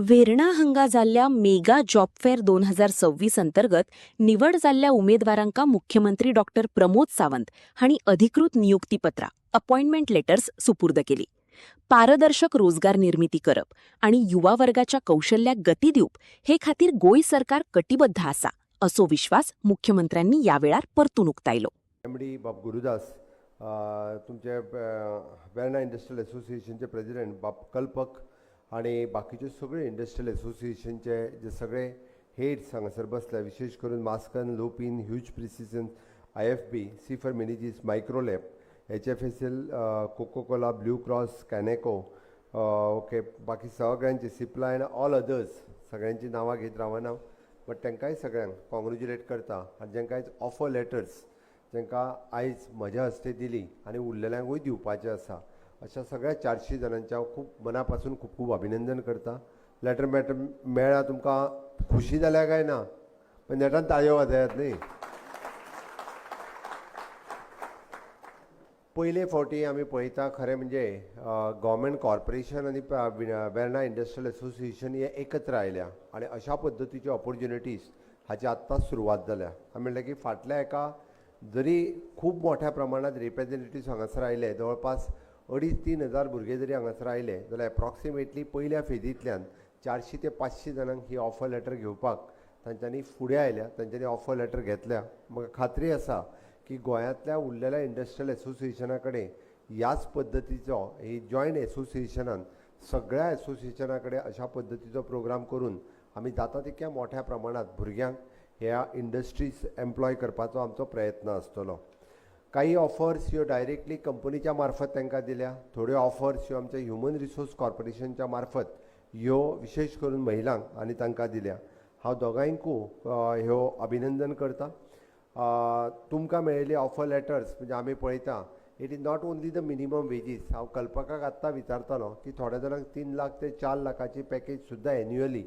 वेर्णा हांगा जाल्ल्या mega job fair 2026 अंतर्गत निवड जाल्ल्या उमेदवारांका मुख्यमंत्री डॉक्टर प्रमोद सावंत हांणी अधिकृत नियुक्तीपत्रां अपॉइंटमेंट लेटर्स सुपूर्द केली. पारदर्शक रोजगार निर्मिती करप आणि युवा वर्गाच्या कौशल्याक गती दिवप हे खातीर गोंय सरकार कटिबद्ध आसा असो विश्वास मुख्यमंत्र्यांनी यावेळार परतून उक्तायलो. एमडी बाब गुरुदास, तुमचे वेर्णा इंडस्ट्रियल असोसिएशनचे प्रेसिडेंट बाब कल्पक आणि बाकीचे सगळे इंडस्ट्रियल असोसिएशनचे जे सगळे हेड्स हांगासर बसल्या, विशेष करून मास्कन, लोपिन, ह्यूज प्रिसिजन, IFB, सी फॉर मिनिजीस, Microlab, HFSL, Coca Cola, Blue Cross, कॅनेको, ओके, बाकी सगळ्यांचे सिप्लाय आनी ऑल अदर्स सगळ्यांची नांवां घेत रावना, बट तांकांय सगळ्यांक कॉंग्रेच्युलेट करता. आनी जांकां आयज ऑफर लेटर्स जांकां आयज म्हज्या हस्ते दिली आनी उरलेल्यांकूय दिवपाचें आसा, अशा सगळ्या 400 जाणांचे हांव खूब मना पासून खूब खूब अभिनंदन करता. लेटर मेळ्ळा तुमकां खुशी जाल्या काय ना, पण नेटान ताळयो वाजयात न्ही. पयले फावटी आमी पळयता खरें म्हणजे गव्हर्मेंट कॉर्पोरेशन आनी वेर्णा इंडस्ट्रियल असोसिएशन हे एकत्र आयल्या आनी अशा पद्दतीच्यो ऑपॉर्च्युनिटीज हाची आत्ताच सुरवात जाल्या. आमी म्हणलें की फाटल्या एका जरी खूब मोठ्या प्रमाणात रिप्रेझेंटेटिव्स हांगासर आयले, जवळपास 2,500-3,000 हजार भुरगे जरी हांगासर आयले जाल्यार एप्रॉक्सिमेटली पयल्या फेजींतल्यान 400 ते 500 जाणांक ही ऑफर लेटर घेवपाक तांच्यांनी फुडें आयल्या, तांच्यांनी ऑफर लेटर घेतल्या. म्हाका खात्री आसा की गोंयांतल्या उरलेल्या इंडस्ट्रियल असोसिएशना कडेन ह्याच पद्दतीचो ही जॉयंट असोसिएशनान सगळ्या असोसिएशना कडेन अशा पद्दतीचो प्रोग्राम करून आमी जाता तितक्या मोठ्या प्रमाणात भुरग्यांक ह्या इंडस्ट्रीज एम्प्लॉय करपाचो आमचो प्रयत्न आसतलो. काही ऑफर्स ह्यो डायरेक्टली कंपनीच्या मार्फत तांकां दिल्या, थोड्यो ऑफर्स ह्यो आमच्या ह्युमन रिसोर्स कॉर्पोरेशनच्या मार्फत ह्यो विशेष करून महिलांक आनी तांकां दिल्या. हांव दोगांयकूय ह्यो अभिनंदन करता. तुमकां मेळिल्ली ऑफर लेटर्स म्हणजे आमी पळयता it is not only the minimum wages. हांव कल्पकाक आत्तां विचारतालो की थोड्या जाणांक 3 लाख ते 4 लाखाची पॅकेज सुद्दां एन्युअली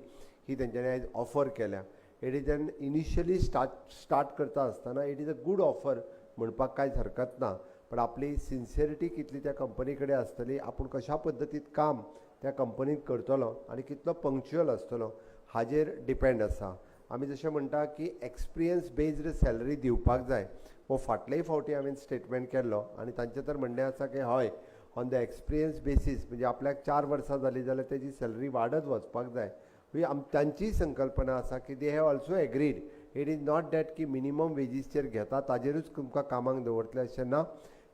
ही तेंच्यांनी आयज ऑफर केल्या. It is an initially start करता आसतना it is a good offer म्हणपाक कांयच हरकत ना, पण आपली सिन्सियरिटी कितली त्या कंपनी कडेन आसतली, आपूण कशा पद्दतीत काम त्या कंपनीत करतलो आनी कितलो पंक्च्युअल आसतलो हाजेर डिपेंड आसा. आमी जशें म्हणटा की एक्सपिरियन्स बेज्ड सॅलरी दिवपाक जाय, हो फाटलेय फावटी हांवें स्टेटमेंट केल्लो आनी तांचें तर म्हणणें आसा की हय, ऑन द एक्सपिरियन्स बेसीस म्हणजे आपल्याक 4 वर्सां जालीं जाल्यार तेजी सॅलरी वाडत वचपाक जाय. ही तांची संकल्पना आसा की they have also agreed. It is not that की मिनिमम वेजीसचेर घेता ताजेरूच तुमकां कामाक दवरतले अशें ना,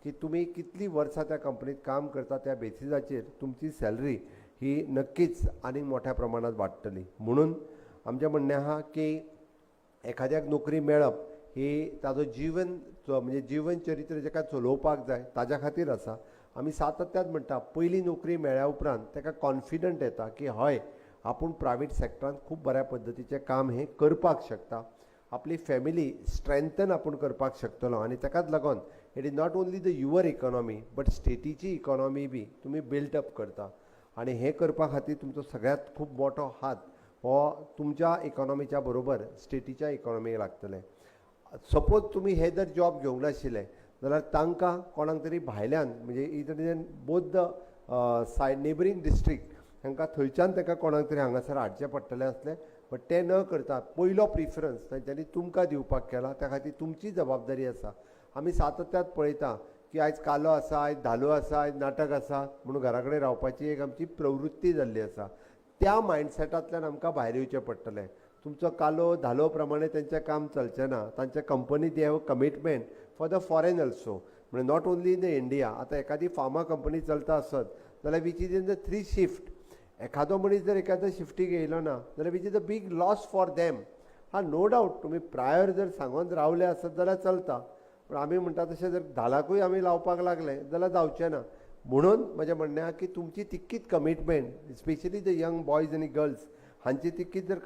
की तुमी कितलीं वर्सां त्या कंपनीत काम करता त्या बेसिसाचेर तुमची सॅलरी ही नक्कीच आनीक मोठ्या प्रमाणात वाडटली. म्हणून आमचें म्हणणें आहा की एखाद्याक नोकरी मेळप ही ताजो जीवन म्हणजे जीवन चरित्र जेका चलोवपाक जाय ताज्या खातीर आसा. आमी सातत्यान म्हणटा पयली नोकरी मेळ्ळ्या उपरांत ताका कॉन्फिडंट येता की हय, आपूण प्रायवेट सॅक्टरांत खूब बऱ्या पद्दतीचें काम हें करपाक शकता, आपली फॅमिली स्ट्रेंथन आपूण करपाक शकतलो. आनी ताकाच लागून it is not only the your economy but स्टेटीची इकॉनॉमी बी तुमी बिल्ट अप करता. आनी हें करपा खातीर तुमचो सगळ्यांत खूब मोठो हात हो तुमच्या इकॉनॉमीच्या बरोबर स्टेटीच्या इकॉनॉमीक लागतले. सपोज तुमी हे जर जॉब घेवंक नाशिल्ले जाल्यार तांकां कोणाक तरी भायल्यान म्हणजे इतर both the said neighbouring district तांकां थंयच्यान ताका कोणाक तरी हांगासर हाडचें पडटलें आसलें, बट तें न करता पयलो प्रिफरन्स तांच्यांनी तुमकां दिवपाक केला. त्या खातीर तुमची जबाबदारी आसा. आमी सातत्यात पळयता की आयज कालो आसा, आयज धालो आसा, आयज नाटक आसा म्हणून घरा कडेन रावपाची एक आमची प्रवृत्ती जाल्ली आसा. त्या मायंडसेटांतल्यान आमकां भायर येवचें पडटलें. तुमचो कालो धालो प्रमाणे तेंचें काम चलचें ना. तांच्या company they have commitment for the foreign also, म्हणजे not only in the India. आतां एखादी फार्मा कंपनी चलता आसत जाल्यार which is in the 3 shift. एखादो मनीस जर एखाद्या शिफ्टीक येयलो ना जाल्यार which is a big loss for them. हा नो डावट तुमी प्रायर जर सांगून रावले आसत जाल्यार चलता, पूण आमी म्हणटा तशें जर धालाकूय आमी लावपाक लागले जाल्यार जावचें ना. म्हणून म्हजें म्हणणें आहा की तुमची तितकीच commitment, specially the young boys आनी गर्ल्स हांची तितकीच जर